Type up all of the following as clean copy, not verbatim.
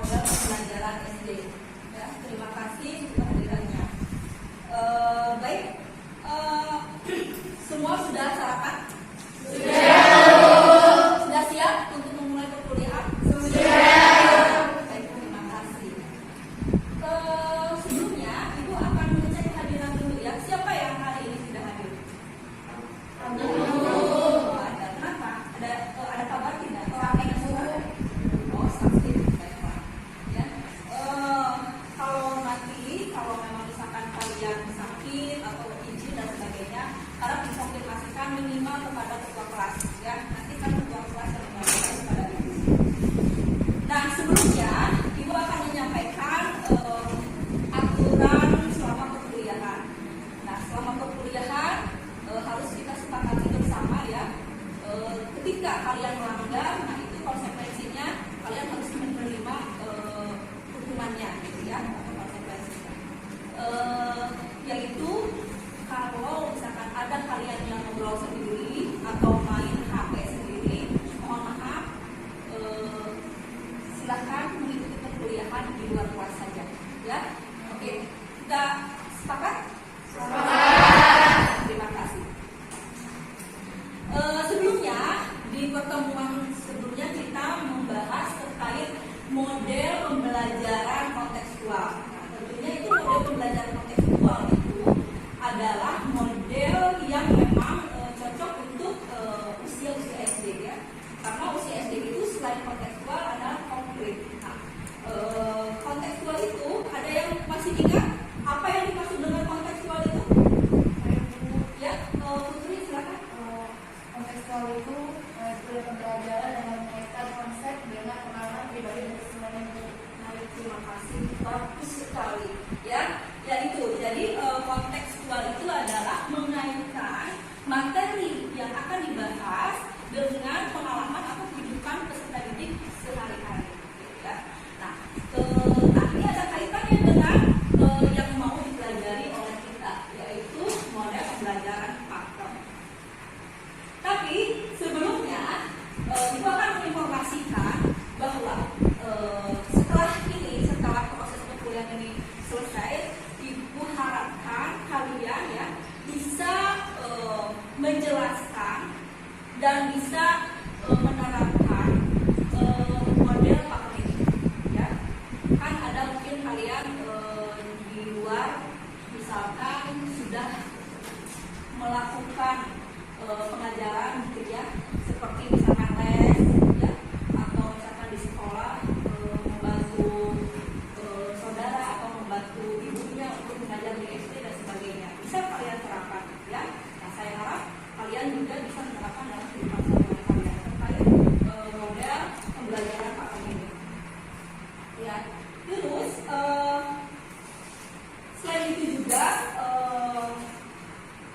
model pembelajaran SD. Ya, terima kasih kehadirannya. Baik, semua sudah sarapan? Sudah siap untuk memulai perkuliahan? Baik, terima kasih. Sebelumnya, Ibu akan mengecek kehadiran dulu ya. Siapa yang hari ini sudah hadir? Ada. Kenapa? Ada kabar tidak? Orang yang sudah? Oh, sakit. Baiklah. Ya. Kalau memang misalkan kalian sakit atau izin dan sebagainya, harap dikonfirmasikan minimal kepada ketua kelas. Ya, nanti kan ketua kelas yang menyampaikan kepada Ibu. Nah, sebelumnya Ibu akan menyampaikan aturan selama perkuliahan. Nah, selama perkuliahan harus kita sepakati bersama ya. Ketika kalian melanggar, nah itu konsekuensinya kalian harus menerima hukumannya, gitu ya, atau konsekuensinya. Yaitu kalau misalkan ada kalian yang ngobrol sendiri atau main HP sendiri, mohon maaf, silahkan mengikuti perkuliahan di luar kelas saja, ya. Oke, kita sepakat? Terima kasih. Sebelumnya, di pertemuan sebelumnya kita membahas terkait model pembelajaran kontekstual. Nah, tentunya itu model pembelajaran kontekstual itu adalah model yang memang cocok untuk usia-usia SD ya. Karena usia SD itu selain kontekstual adalah konkret. Nah, kontekstual itu ada yang masih ingat apa yang dimaksud dengan kontekstual itu? Ya, Putri silakan. Kontekstual itu metode pembelajaran yang mengaitkan konsep dengan pengalaman pribadi dan semuanya. Terima kasih, bagus sekali. Ya, itu. Jadi kontekstual itu adalah mengaitkan materi yang akan dibahas dengan pengalaman atau kehidupan peserta didik sehari-hari. Ya. Nah, ini ada kaitannya dengan yang mau dipelajari oleh kita, yaitu model pembelajaran pakem. Tapi sebelumnya, Ibu akan menginformasikan bahwa setelah proses perkuliahan ini selesai, Ibu harapkan kalian ya bisa menjelaskan dan bisa menerapkan model pakem ini. Ya, kan ada mungkin kalian di luar misalkan sudah melakukan pengajaran gitu ya, seperti misalkan les ya, atau misalkan di sekolah membantu saudara atau membantu ibunya untuk mengajar di SD dan sebagainya. Bisa kalian terapkan ya. Nah, saya harap kalian juga bisa menerapkan dalam kehidupan sehari-hari kalian terkait model pembelajaran pakem ini. Ya, terus selain itu juga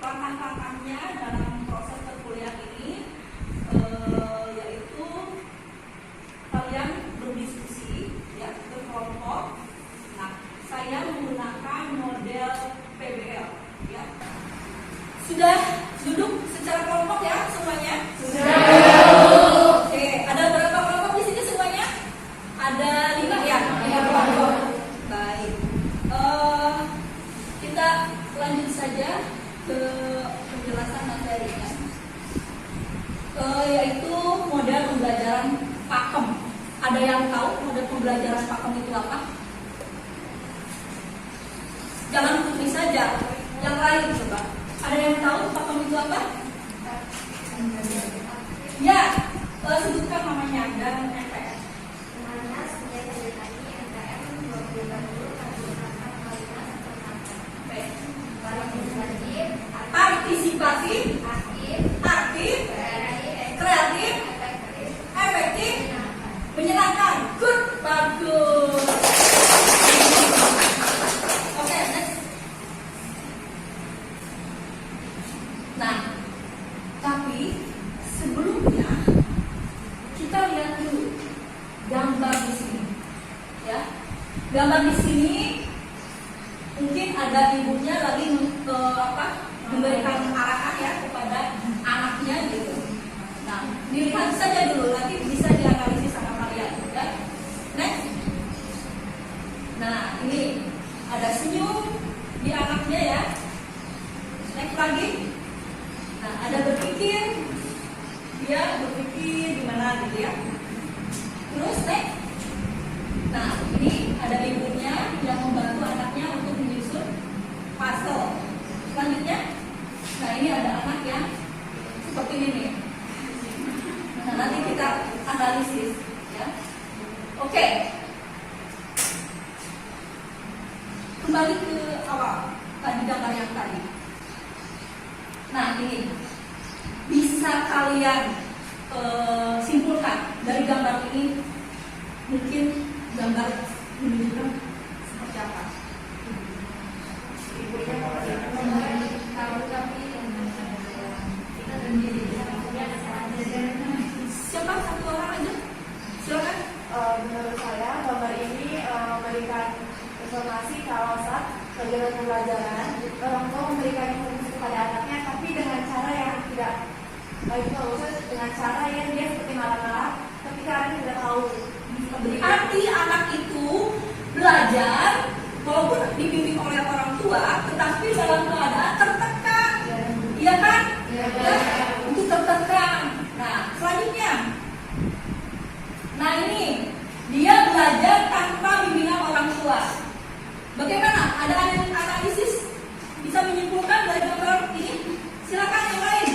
langkah-langkahnya dalam proses perkuliahan ini yaitu kalian berdiskusi ya, berkelompok. Nah, saya menggunakan model PBL ya. Sudah duduk secara kelompok ya semuanya? Sudah. Oke, ada berapa kelompok di sini semuanya? Ada 5 ya? 5 kelompok. Baik. Kita lanjut saja ke penjelasan materinya, yaitu model pembelajaran pakem. Ada yang tahu model pembelajaran pakem itu apa? Jangan Putri saja, yang lain coba. Ada yang tahu pakem itu apa? Ya, sebutkan namanya dan MPS. Partisipatif, aktif, kreatif, efektif, menyenangkan. Good, bagus. Oke, next. Nah, tapi sebelumnya kita lihat dulu gambar di sini, ya. Gambar di sini mungkin ada ibunya lagi memberikan arahan ya kepada anaknya gitu. Nah, dilihat saja dulu, nanti bisa dianalisis sama kalian ya. Next. Terus next. Nah, ini ada ibunya yang membantu anaknya untuk menyusun puzzle. Selanjutnya, nah ini ada anak yang seperti ini nih. Nah, nanti kita analisis, ya. Oke. Kembali ke awal tadi gambar yang tadi. Nah, ini bisa kalian simpulkan dari gambar ini, mungkin gambar menunjukkan seperti apa? Ibunya tahu tapi kita sendiri ada salah Siapa satu orang aja? Silakan. Menurut saya gambar ini memberikan informasi kalau saat kegiatan pembelajaran orang tua memberikan informasi kepada anaknya, tapi dengan cara yang tidak baik, dengan cara yang dia seperti marah-marah ketika anak tidak tahu. Berarti anak itu belajar walaupun dibimbing oleh orang tua, tetapi dalam keadaan tertekan, iya kan? Iya. Itu tertekan. Nah, selanjutnya, nah ini dia belajar tanpa bimbingan orang tua. Bagaimana? Ada analisis bisa menyimpulkan dari gambar ini? Silakan yang lain.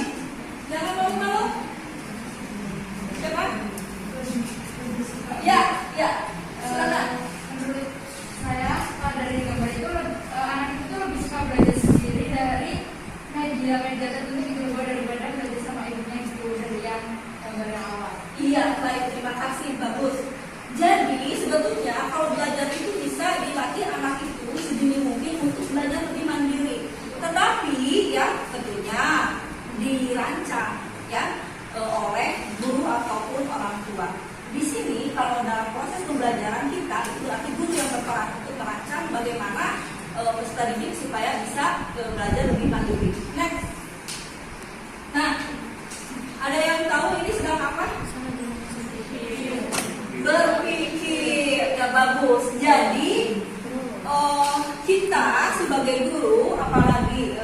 Jangan malu-malu. Siapa? Ya. Silakan. Menurut saya dari gambar itu anak itu lebih suka belajar sendiri dari media tertentu gitu daripada belajar sama ibunya gitu dari yang gambar yang awal. Iya, baik, terima kasih, bagus. Jadi sebetulnya kalau belajar itu bisa dilatih anak itu sedini mungkin untuk belajar lebih mandiri. Tetapi ya tentunya dirancang ya oleh guru ataupun orang tua. Di sini kalau dalam proses pembelajaran kita itu berarti guru yang berperan untuk merancang bagaimana peserta didik supaya bisa belajar lebih mandiri. Next. Nah, ada yang tahu ini sedang apa? Berpikir, ya bagus. Jadi kita sebagai guru, apalagi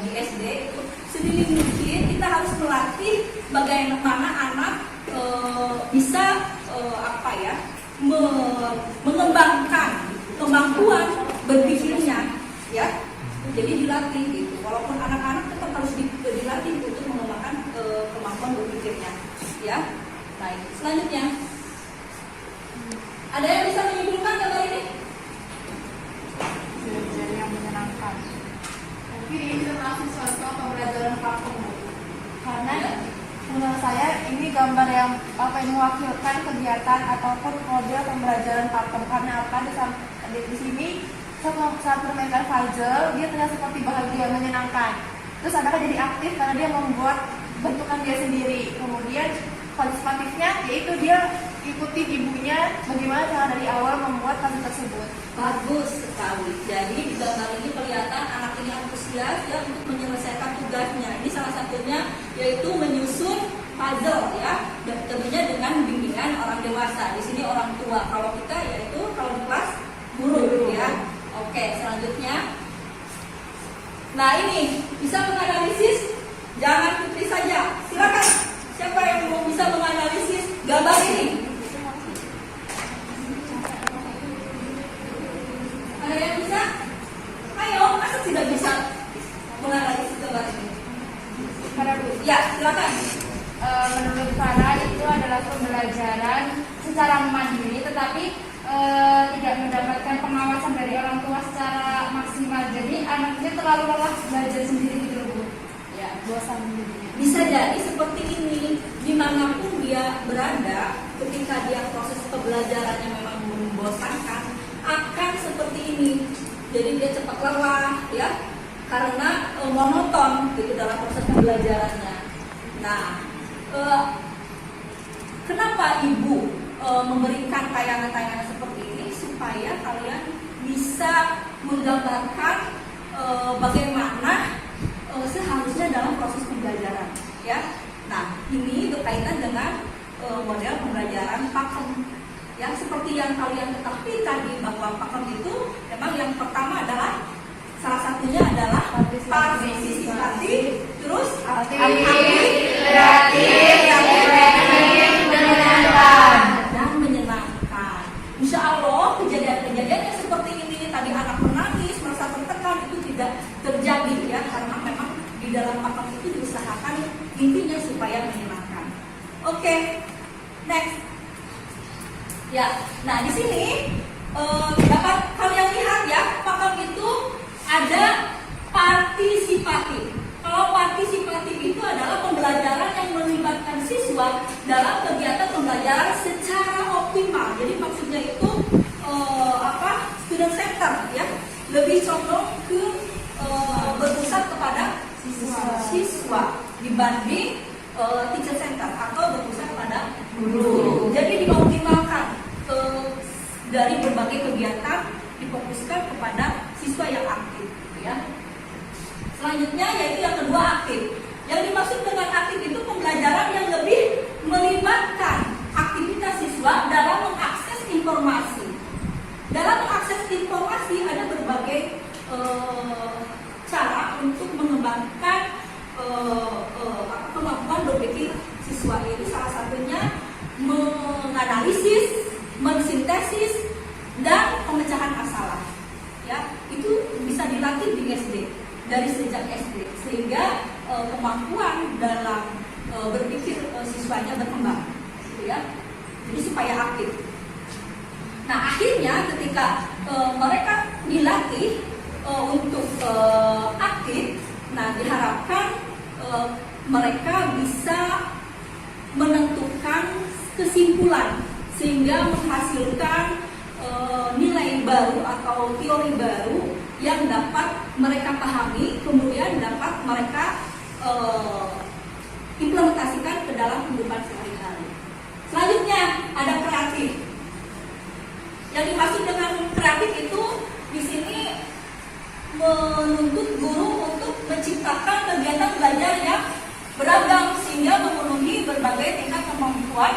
di SD itu sedini mungkin kita harus melatih bagaimana anak bisa mengembangkan kemampuan berpikirnya, ya. Jadi dilatih gitu. Walaupun anak-anak tetap harus dilatih untuk mengembangkan kemampuan berpikirnya, ya. Baik. Selanjutnya. Ada yang bisa menyimpulkan gambar ini? Belajar yang menyenangkan. Mungkin ini termasuk contoh pembelajaran pakem, karena menurut saya ini gambar yang mewakilkan kegiatan ataupun model pembelajaran pakem. Karena apa? Di sini saat bermainkan puzzle dia terlihat seperti bahagia, menyenangkan. Terus anaknya jadi aktif karena dia membuat bentukan dia sendiri. Kemudian partisipatifnya yaitu dia ikuti ibunya bagaimana cara dari awal membuat puzzle tersebut. Bagus sekali. Jadi di gambar ini kelihatan anak ini antusias ya untuk menyelesaikan tugasnya. Ini salah satunya yaitu menyusun puzzle ya, dan tentunya dengan bimbingan orang dewasa. Di sini orang tua. Kalau kita yaitu kalau di kelas guru ya. Oke, selanjutnya. Nah ini bisa menganalisis. Jangan Putri saja. Silakan. Siapa yang mau bisa menganalisis gambar ini? Ada yang bisa? Ayo, masa tidak bisa menganalisis gambar ini? Ya, silakan. Menurut Farah itu adalah pembelajaran secara mandiri, tetapi tidak mendapatkan pengawasan dari orang tua secara maksimal. Jadi anaknya terlalu lelah belajar sendiri gitu loh, Bu. Ya, bosan jadinya. Bisa jadi seperti ini, dimanapun dia berada, ketika dia proses pembelajarannya memang membosankan, akan seperti ini. Jadi dia cepat lelah, ya, karena monoton gitu dalam proses pembelajarannya. Nah, kenapa ibu memberikan tayangan-tayangan seperti ini supaya kalian bisa menggambarkan bagaimana seharusnya dalam proses pembelajaran, ya. Nah, ini berkaitan dengan model pembelajaran pakem, ya. Seperti yang kalian ketahui tadi bahwa pakem itu memang yang pertama adalah salah satunya adalah partisipatif, terus aktif, kreatif, dan menyenangkan. Ya, nah di sini dapat kalian lihat ya, pakem itu ada partisipatif. Kalau partisipatif itu adalah pembelajaran yang melibatkan siswa dalam kegiatan pembelajaran secara optimal. Jadi maksudnya itu student center ya, lebih condong ke berpusat kepada siswa dibanding teacher center atau berpusat pada guru. Jadi dioptimalkan dari berbagai kegiatan difokuskan kepada siswa yang aktif, ya. Selanjutnya yaitu yang kedua, aktif. Yang dimaksud dengan aktif itu pembelajaran yang lebih melibatkan aktivitas siswa dalam mengakses informasi. Dalam mengakses informasi ada berbagai cara untuk mengembangkan kemampuan berpikir siswa. Itu salah satunya menganalisis, mensintesis, dan pemecahan masalah. Ya, itu bisa dilatih di SD dari sejak SD sehingga kemampuan dalam berpikir siswanya berkembang, gitu ya. Jadi supaya aktif. Nah, akhirnya ketika mereka dilatih untuk aktif, nah diharapkan mereka bisa menentukan kesimpulan sehingga menghasilkan nilai baru atau teori baru yang dapat mereka pahami, kemudian dapat mereka implementasikan ke dalam kehidupan sehari-hari. Selanjutnya ada kreatif. Yang dimaksud dengan kreatif itu di sini menuntut guru untuk menciptakan kegiatan belajar yang beragam sehingga memenuhi berbagai tingkat kemampuan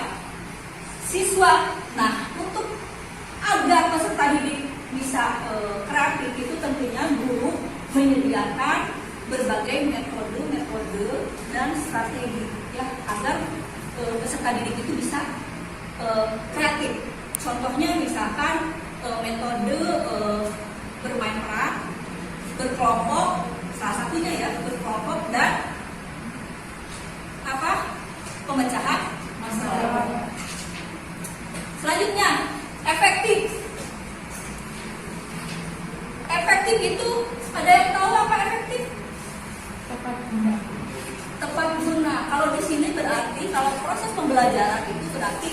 siswa. Nah, untuk agar peserta didik bisa kreatif itu tentunya guru menyediakan berbagai metode dan strategi ya agar peserta didik itu bisa kreatif. Contohnya misalkan metode bermain peran, berkelompok, salah satunya ya berkelompok, dan pemecahan masalah. Selanjutnya efektif. Efektif itu ada yang tahu apa efektif? Tepat guna. Kalau di sini berarti kalau proses pembelajaran itu berarti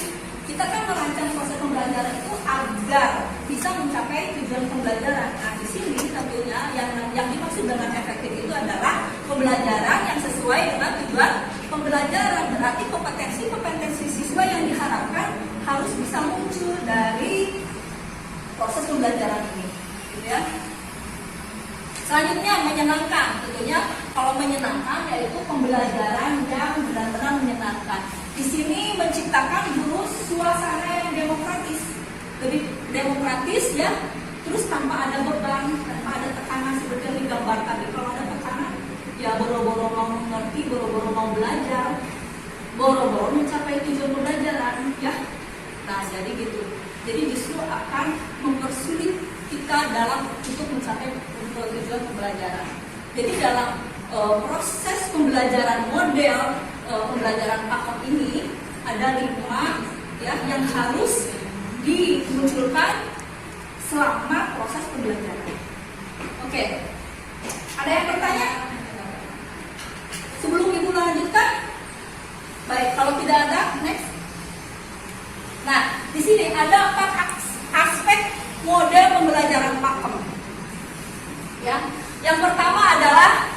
kita kan merancang proses pembelajaran itu agar bisa mencapai tujuan pembelajaran. Nah, di sini tentunya yang dimaksud dengan efektif itu adalah pembelajaran yang sesuai dengan tujuan pembelajaran. Berarti kompetensi siswa yang diharapkan harus bisa muncul dari proses pembelajaran ini, gitu ya. Selanjutnya menyenangkan. Tentunya kalau menyenangkan yaitu pembelajaran yang benar-benar menyenangkan. Di sini menciptakan guru suasana yang demokratis, lebih demokratis ya. Terus tanpa ada beban, tanpa ada tekanan seperti yang digambarkan. Kalau ada tekanan, ya boro-boro mau mengerti, boro-boro mau belajar, boro-boro mencapai tujuan pembelajaran, ya. Nah, jadi gitu. Jadi justru akan mempersulit kita dalam untuk mencapai tujuan pembelajaran. Jadi dalam proses pembelajaran model pembelajaran pakem ini ada 5 ya yang harus dimunculkan selama proses pembelajaran. Oke, ada yang bertanya? Sebelum Ibu lanjutkan, baik kalau tidak ada, next. Nah, di sini ada 4 aspek model pembelajaran pakem. Ya, yang pertama adalah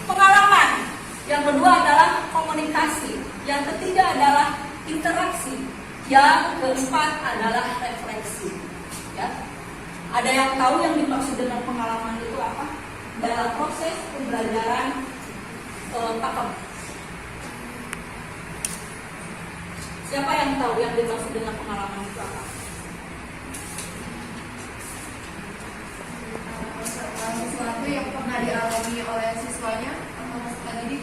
pengalaman, yang kedua adalah komunikasi, yang ketiga adalah interaksi, yang keempat adalah refleksi. Ya, ada yang tahu yang dimaksud dengan pengalaman itu apa? Dalam proses pembelajaran pakem. Siapa yang tahu yang dimaksud dengan pengalaman itu apa? Sesuatu yang pernah dialami oleh siswanya atau peserta didik.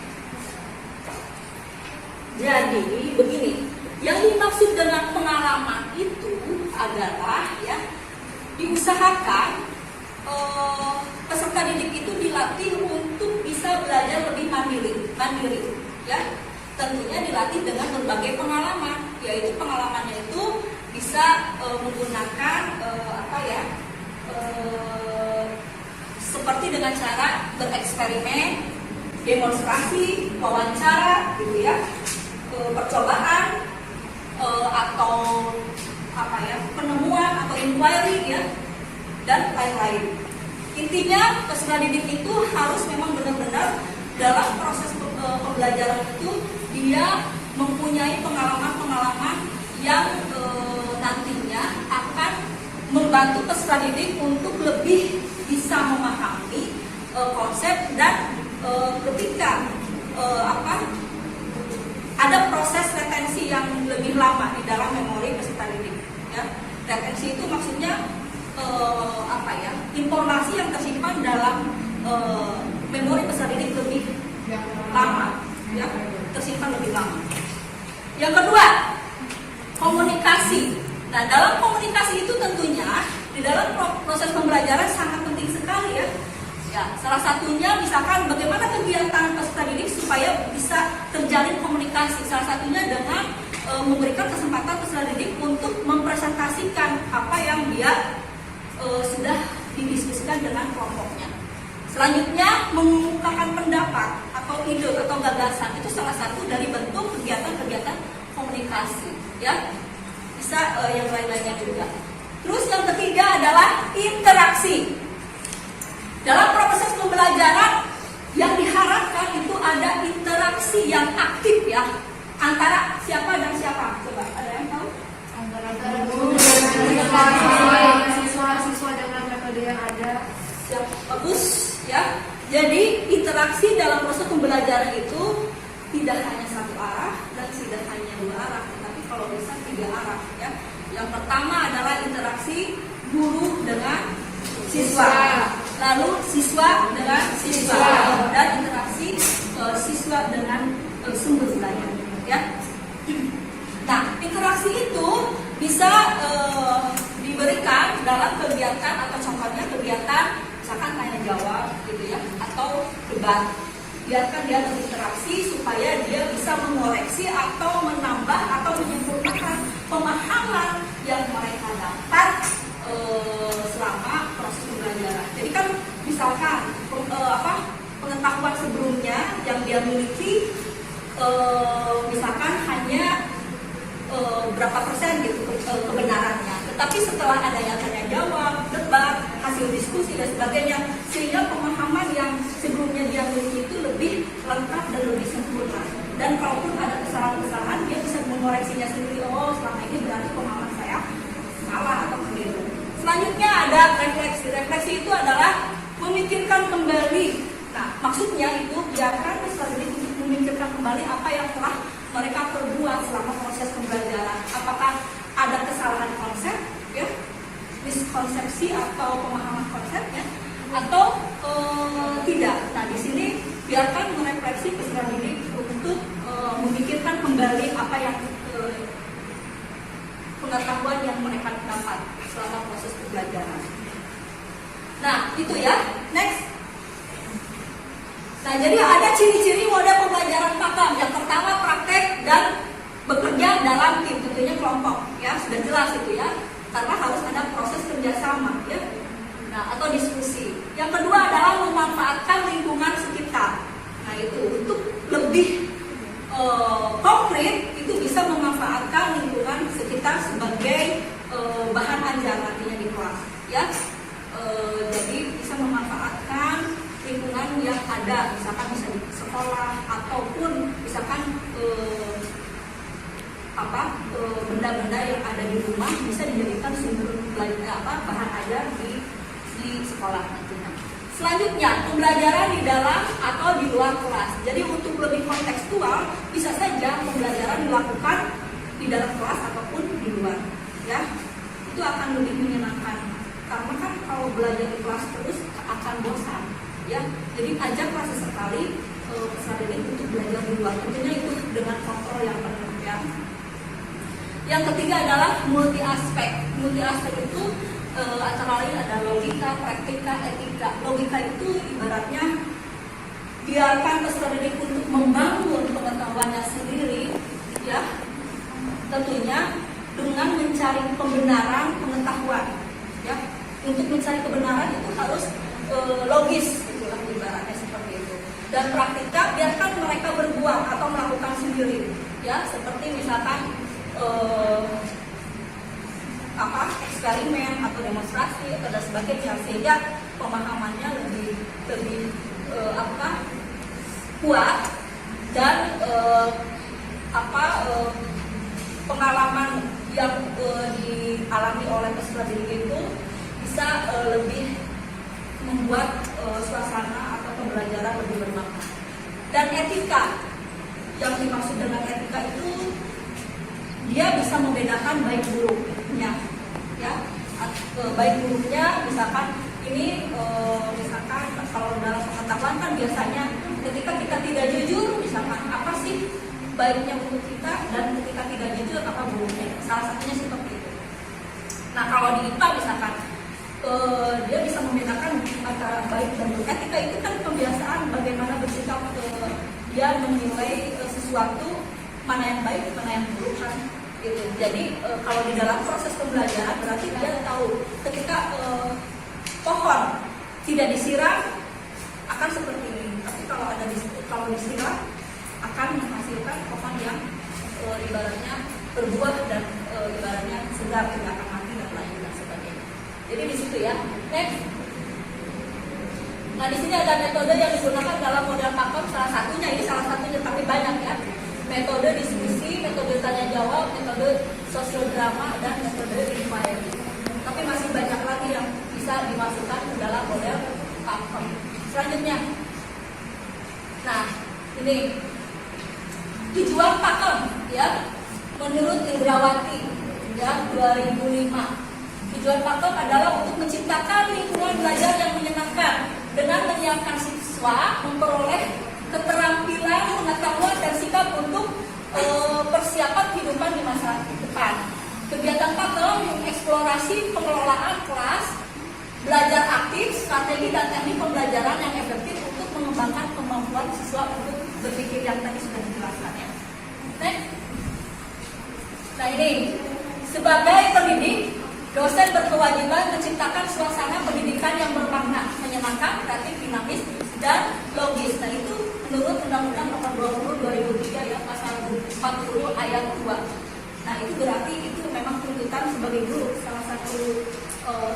Jadi begini, yang dimaksud dengan pengalaman itu adalah ya diusahakan peserta didik itu dilatih untuk bisa belajar lebih mandiri, ya. Tentunya dilatih dengan berbagai pengalaman, yaitu pengalamannya itu bisa menggunakan seperti dengan cara bereksperimen, demonstrasi, wawancara, gitu ya, percobaan atau penemuan atau inquiry ya, dan lain-lain. Intinya peserta didik itu harus memang benar-benar dalam proses pembelajaran itu dia mempunyai pengalaman-pengalaman yang nantinya akan membantu peserta didik untuk lebih bisa memahami konsep dan ketika ada proses retensi yang lebih lama di dalam memori peserta didik. Ya. Retensi itu maksudnya informasi yang tersimpan dalam memori peserta didik lebih lama, ya, tersimpan lebih lama. Yang kedua, komunikasi. Nah, dalam komunikasi itu tentunya di dalam proses pembelajaran sangat penting sekali ya. Ya, salah satunya misalkan bagaimana kegiatan peserta didik supaya bisa terjalin komunikasi. Salah satunya dengan memberikan kesempatan peserta didik untuk mempresentasikan apa yang dia sudah didiskusikan dengan kelompoknya. Selanjutnya, mengungkapkan pendapat atau ide atau gagasan itu salah satu dari bentuk kegiatan-kegiatan komunikasi, ya. Bisa yang lain-lainnya juga. Terus yang ketiga adalah interaksi. Dalam proses pembelajaran yang diharapkan itu ada interaksi yang aktif ya antara siapa dan siapa. Coba ada yang tahu? Antara guru dan siswa dengan metode yang ada. Siap, bagus ya. Jadi interaksi dalam proses pembelajaran itu tidak hanya satu arah dan tidak hanya dua arah, tetapi kalau bisa 3 arah ya. Yang pertama adalah interaksi guru dengan siswa, lalu siswa dengan siswa, dan interaksi siswa dengan sumber belajar ya. Nah, interaksi itu bisa diberikan dalam kegiatan atau contohnya kegiatan misalkan tanya jawab gitu ya, atau debat. Biarkan dia berinteraksi supaya dia bisa mengoreksi atau menambah atau menyempurnakan pemahaman yang mereka dapat selama proses pembelajaran. Jadi kan misalkan pengetahuan sebelumnya yang dia miliki misalkan hanya berapa persen gitu kebenarannya. Tetapi setelah adanya tanya jawab, debat, hasil diskusi dan sebagainya, sehingga pemahaman yang sebelumnya dia miliki itu lebih lengkap dan lebih sempurna. Dan kalaupun ada kesalahan-kesalahan, dia bisa mengoreksinya sendiri. Oh, selama ini berarti pemahaman saya salah atau keliru. Selanjutnya ada refleksi. Refleksi itu adalah memikirkan kembali. Nah, maksudnya itu biarkan peserta didik untuk memikirkan kembali apa yang telah mereka perbuat selama proses pembelajaran. Apakah ada kesalahan konsep, ya, miskonsepsi atau pemahaman konsepnya, atau tidak. Nah, di sini biarkan merefleksi peserta didik untuk memikirkan kembali apa yang pengetahuan yang mereka dapat selama proses pembelajaran. Nah, itu ya. Next. Nah, jadi ada ciri-ciri model pembelajaran pakam. Yang pertama, praktek dan bekerja dalam tim, tentunya kelompok, ya sudah jelas itu ya, karena harus ada proses kerjasama, ya, nah atau diskusi. Yang kedua adalah memanfaatkan lingkungan sekitar. Nah itu untuk lebih konkret itu bisa memanfaatkan lingkungan sekitar sebagai bahan ajar nantinya di kelas, ya. Jadi bisa memanfaatkan lingkungan yang ada, misalkan bisa di sekolah ataupun misalkan benda-benda yang ada di rumah bisa dijadikan sumber belajar bahan ajar di sekolah nantinya. Selanjutnya, pembelajaran di dalam atau di luar kelas. Jadi untuk lebih kontekstual bisa saja pembelajaran dilakukan di dalam kelas ataupun di luar, ya. Itu akan lebih menyenangkan. Karena kan kalau belajar di kelas terus akan bosan, ya. Jadi ajak sesekali peserta didik untuk belajar di luar. Tentunya itu dengan kontrol yang penuh, ya. Yang ketiga adalah multi aspek. Multi aspek itu antara lain ada logika, praktika, etika. Logika itu ibaratnya biarkan peserta didik untuk membangun pengetahuannya sendiri, ya. Tentunya dengan mencari mencari pembenaran pengetahuan, ya. Untuk mencari kebenaran itu harus logis, itulah ibaratnya seperti itu. Dan praktika biarkan mereka berbuat atau melakukan sendiri, ya. Seperti misalkan eksperimen atau demonstrasi atau dan sebagainya, sehingga pemahamannya lebih kuat dan pengalaman yang dialami oleh peserta didik itu bisa lebih membuat suasana atau pembelajaran lebih bermakna. Dan etika, yang dimaksud dengan etika itu dia bisa membedakan baik buruknya, ya. Baik buruknya misalkan ini misalkan kalau dalam pengetahuan kan biasanya ketika kita tidak jujur, misalkan apa sih baiknya untuk kita, dan ketika tidak jujur apa buruknya, salah satunya seperti itu. Nah kalau di IPA misalkan dia bisa membedakan antara baik dan buruk. Etika itu kan kebiasaan bagaimana bersikap, dia menilai sesuatu mana yang baik, mana yang buruk kan. Gitu. Jadi kalau di dalam proses pembelajaran berarti dia tahu ketika pohon tidak disiram akan seperti ini, tapi kalau disiram akan menghasilkan pohon yang ibaratnya berbuah dan ibaratnya segar, tidak akan mati dan lain dan sebagainya. Jadi di situ ya. Next. Nah di sini ada metode yang digunakan dalam model pakem, salah satunya tapi banyak ya. Metode diskusi, metode tanya jawab, metode sosiodrama, dan metode inquiry. Tapi masih banyak lagi yang bisa dimasukkan ke dalam model pakem. Selanjutnya, nah ini tujuan pakem ya, menurut Indrawati ya 2005. Tujuan pakem adalah untuk menciptakan lingkungan belajar yang menyenangkan dengan menyiapkan siswa memperoleh keterampilan, pengetahuan, dan sikap untuk persiapan kehidupan di masa depan. Kegiatan pakem mengeksplorasi pengelolaan kelas, belajar aktif, strategi dan teknik pembelajaran yang efektif untuk mengembangkan kemampuan siswa untuk berpikir yang tadi sudah dijelaskan ya. Nah ini, sebagai pendidik, dosen berkewajiban menciptakan suasana pendidikan yang bermakna, menyenangkan, kreatif, dinamis, dan logis. Nah itu menurut Undang-Undang Nomor 20 2003 ya, pasal 40 ayat 2. Nah itu berarti itu memang tuntutan sebagai guru. Salah satu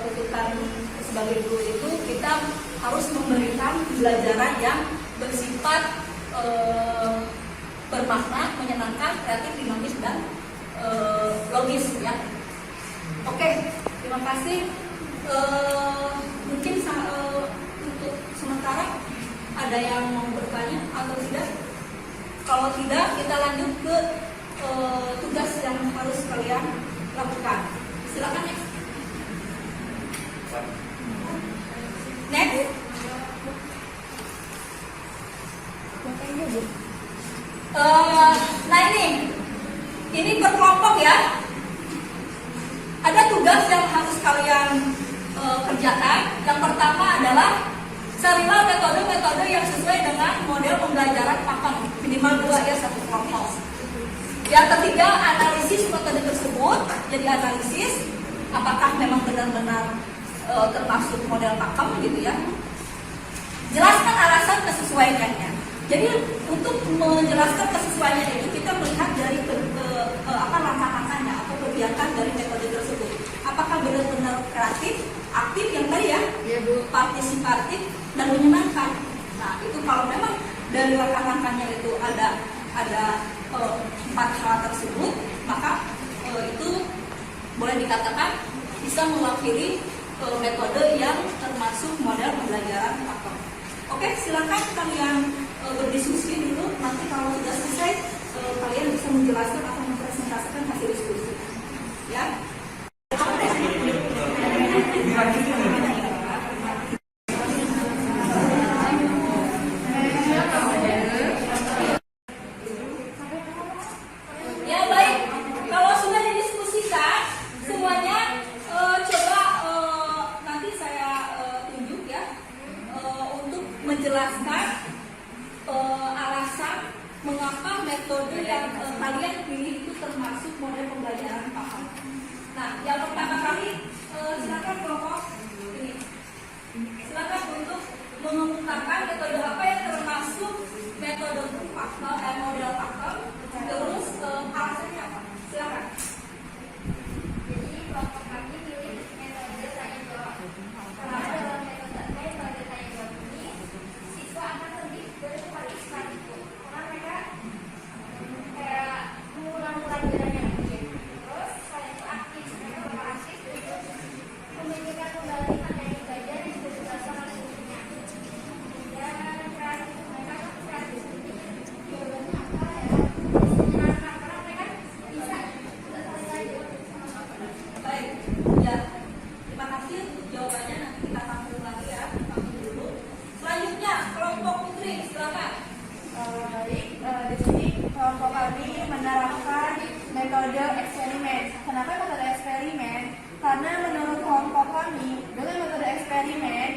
tuntutan sebagai guru itu kita harus memberikan pembelajaran yang bersifat bermakna, menyenangkan, kreatif, dinamis, dan logis ya. Oke, terima kasih. Mungkin untuk sementara ada yang mau bertanya atau tidak? Kalau tidak, kita lanjut ke tugas yang harus kalian lakukan. Silakan ya. Next. Nah ini berkelompok ya. Ada tugas yang harus kalian kerjakan. Yang pertama adalah carilah metode-metode yang sesuai dengan model pembelajaran pakem, minimal 2 ya, satu kelompok. Yang ketiga, analisis metode tersebut. Jadi analisis apakah memang benar-benar termasuk model pakem gitu ya. Jelaskan alasan kesesuaiannya. Jadi untuk menjelaskan kesesuaiannya itu kita melihat dari langkah-langkahnya atau kegiatan dari metode tersebut. Apakah benar-benar kreatif, aktif yang tadi ya, partisipatif, dan menyenangkan. Nah itu kalau memang dari langkah-langkahnya itu ada 4 hal tersebut, maka itu boleh dikatakan bisa mewakili metode yang termasuk model pembelajaran pakem. Oke, silakan kalian berdiskusi dulu. Nanti kalau sudah selesai kalian bisa menjelaskan atau mempresentasikan hasil diskusi. Ya. Ya baik, kalau sudah didiskusikan semuanya, coba nanti saya tunjuk ya untuk menjelaskan alasan mengapa metode yang kalian pilih Nah, yang pertama kali silakan kelompok ini. Silakan untuk mengemukakan metode apa yang termasuk metode faktor model faktor, terus alasannya apa? Silakan. Jadi kelompok kami pilih metode tanya jawab. Karena dalam metode tanya jawab ini, siswa akan lebih berpartisipatif. Karena mereka kayak mengulang-ulang jalannya. Terus selain itu aktif, mereka beraktif untuk memikirkan kembali materi belajar yang sudah dibahas sama gurunya. Dan kreatif, mereka kreatif. Jawabannya apa ya? Menyenangkan karena mereka bisa saling Baik, ya. Terima kasih jawabannya, nanti kita tampung lagi ya. Tampung dulu. Selanjutnya kelompok putri, silakan. Baik, di sini kelompok kami menerapkan metode eksperimen. Kenapa metode eksperimen? Karena menurut kelompok kami, dengan metode eksperimen,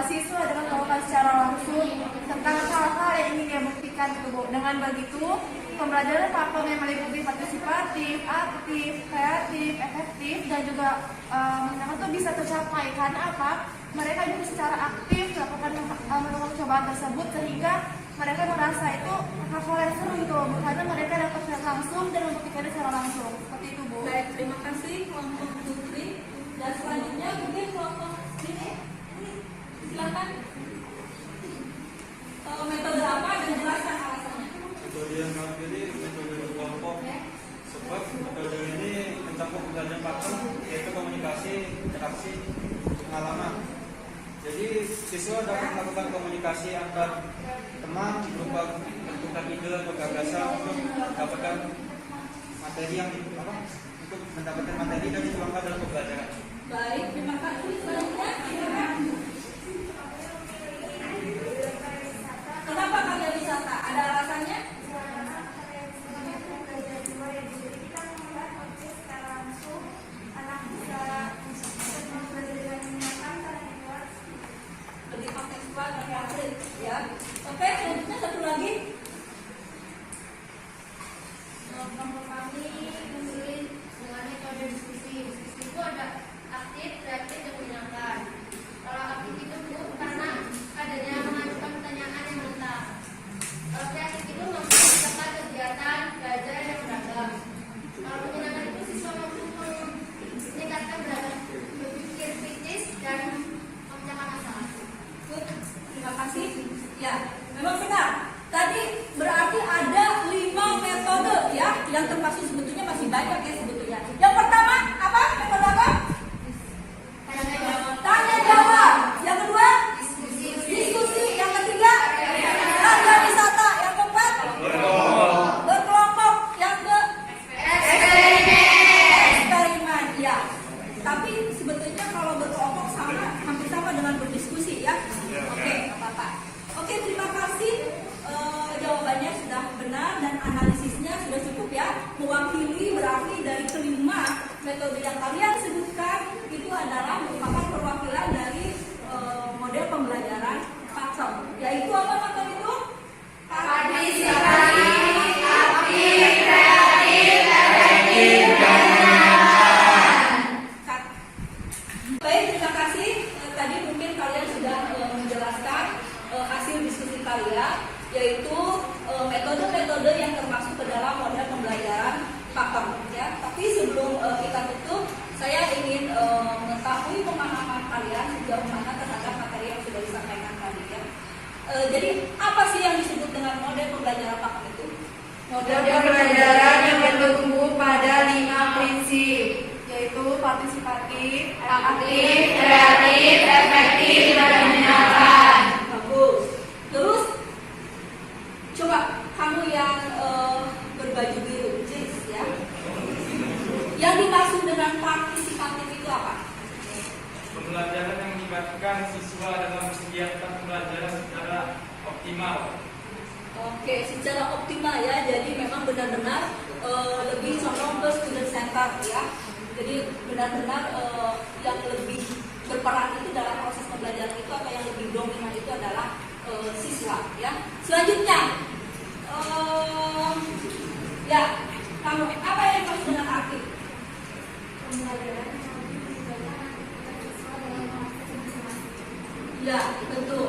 siswa dapat melakukan secara langsung tentang hal-hal yang ingin dia buktikan gitu, Bu. Dengan begitu, pembelajaran platform yang meliputi partisipatif, aktif, kreatif, efektif, dan juga menyenangkan itu bisa tercapai. Karena apa? Mereka juga secara aktif melakukan cobaan tersebut sehingga mereka merasa itu hal-hal yang seru gitu, Bu. Karena mereka dapat secara langsung dan membuktikannya secara langsung. Seperti itu, Bu. Baik, terima kasih kelompok putri. Dan selanjutnya mungkin kelompok ini. Silakan. Metode apa dan jelaskan alasannya. Metode yang kami pilih metode kelompok, sebab metode ini mencakup pembelajaran platform, yaitu komunikasi, interaksi, pengalaman. Jadi siswa dapat melakukan komunikasi antar teman berupa bentukan ide atau gagasan untuk mendapatkan materi untuk mendapatkan materi dan dituangkan dalam pembelajaran. Baik, terima kasih. Selanjutnya, silakan. Kenapa kalian wisata? Ada alasannya? Lebih kontekstual dan konkret, ya. Oke, selanjutnya satu lagi. kelompok kami memilih dengan metode diskusi. Diskusi itu ada aktif, kreatif, dan menyenangkan. Kalau aktif itu Bu, karena adanya mengajukan pertanyaan yang menentang. Kalau kreatif itu mampu menciptakan kegiatan belajar yang beragam. Kalau menyenangkan itu siswa mampu meningkatkan beragam berpikir kritis dan memecahkan masalah. Good. Terima kasih. Ya, memang benar. Tadi berarti ada 5 metode ya, yang termasuk sebetulnya masih banyak ya sebetulnya. Yang pertama apa? Metode apa? Tanya jawab. Yang kedua? Diskusi. Yang ketiga? Tanya wisata. Yang keempat? Berkelompok. Yang ke? Eksperimen. Ya. Tapi sebetulnya kalau berkelompok hampir sama dengan berdiskusi ya. Oke, nggak apa-apa. Oke, terima kasih. Jawabannya sudah benar dan analisisnya sudah cukup ya. Mewakili berarti dari kelima metode yang kalian sebutkan itu adalah merupakan perwakilan dari model pembelajaran faktor. Yaitu apa faktor itu? Partisipatif, aktif, kreatif, efektif, dan menyenangkan. Baik, terima kasih. Tadi mungkin kalian sudah menjelaskan hasil diskusi kalian, yaitu metode-metode yang termasuk ke dalam model pembelajaran faktor ya. Tapi sebelum kita tutup, saya ingin mengetahui pemahaman kalian sejauh mana terhadap materi yang sudah disampaikan tadi ya. Jadi apa sih yang disebut dengan model pembelajaran faktor itu? Model pembelajaran yang bertumbuh pada 5 prinsip, yaitu partisipatif, aktif, kreatif, efektif, dan menyenangkan. Bagus. Terus coba kamu yang berbaju biru, Jis, ya. Yang dimaksud dengan partisipatif itu apa? Pembelajaran yang melibatkan siswa dalam kegiatan pembelajaran secara optimal. Oke, secara optimal ya. Jadi memang benar-benar lebih condong ke student center ya. Jadi benar-benar yang lebih berperan itu dalam proses pembelajaran itu atau yang lebih dominan itu adalah siswa ya. Selanjutnya ya, kamu apa yang dimaksud dengan aktif? pembelajaran yang lebih melibatkan aktivitas siswa dalam mengakses informasi. Ya, betul.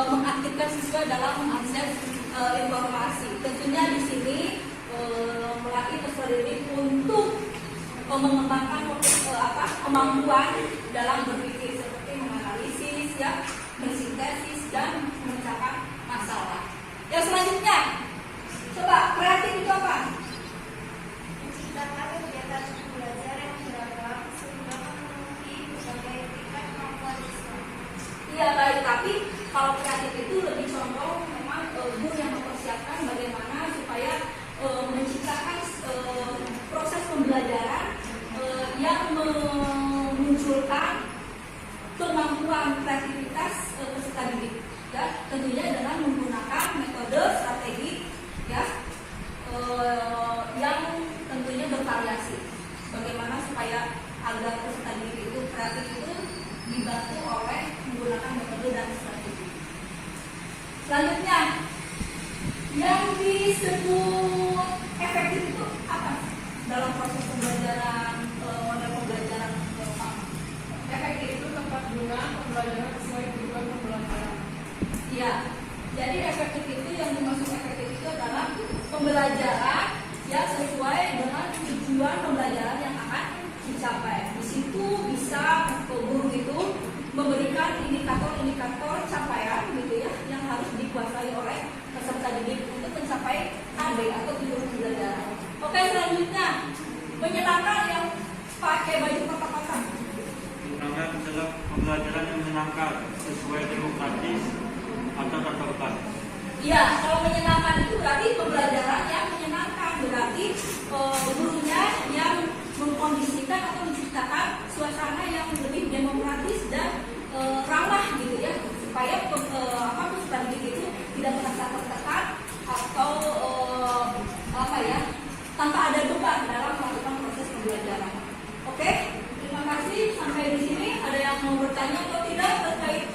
Mengaktifkan siswa dalam mengakses informasi. Tentunya di sini melatih peserta didik untuk mengembangkan kemampuan dalam berpikir seperti menganalisis, ya, mensintesis dan memecahkan masalah. Yang selanjutnya, coba kreatif itu apa? Menciptakan kegiatan belajar yang beragam sehingga memenuhi berbagai tingkat kemampuan siswa. Iya baik, tapi kalau kreatif itu lebih condong memang guru yang mempersiapkan bagaimana supaya menciptakan proses pembelajaran yang memunculkan kemampuan kreativitas peserta didik, ya, tentunya dengan menggunakan metode strategi, ya, yang tentunya bervariasi. Bagaimana supaya agar peserta didik itu kreatif itu dibantu oleh menggunakan metode dan strategi. Selanjutnya, yang disebut efektif itu apa dalam proses pembelajaran, model pembelajaran Pak? Efektif itu tepat guna pembelajaran sesuai tujuan pembelajaran. Iya, jadi efektif itu yang dimaksud efektif itu adalah pembelajaran yang sesuai dengan tujuan pembelajaran yang akan dicapai. Di situ bisa guru itu memberikan indikator-indikator capaian gitu ya yang harus dikuasai oleh peserta didik untuk mencapai AD atau tujuan pembelajaran. Oke, selanjutnya menyenangkan yang pakai baju kotak-kotak. Menyenangkan adalah pembelajaran yang menyenangkan sesuai demokratis atau tertentu. Iya, kalau menyenangkan itu berarti pembelajaran yang menyenangkan, berarti gurunya yang mengkondisikan atau menciptakan suasana yang lebih demokratis dan ramah gitu ya, supaya peserta didik itu tidak merasa tertekan atau tanpa ada beban dalam melakukan proses pembelajaran. Oke, terima kasih. Sampai di sini ada yang mau bertanya atau tidak terkait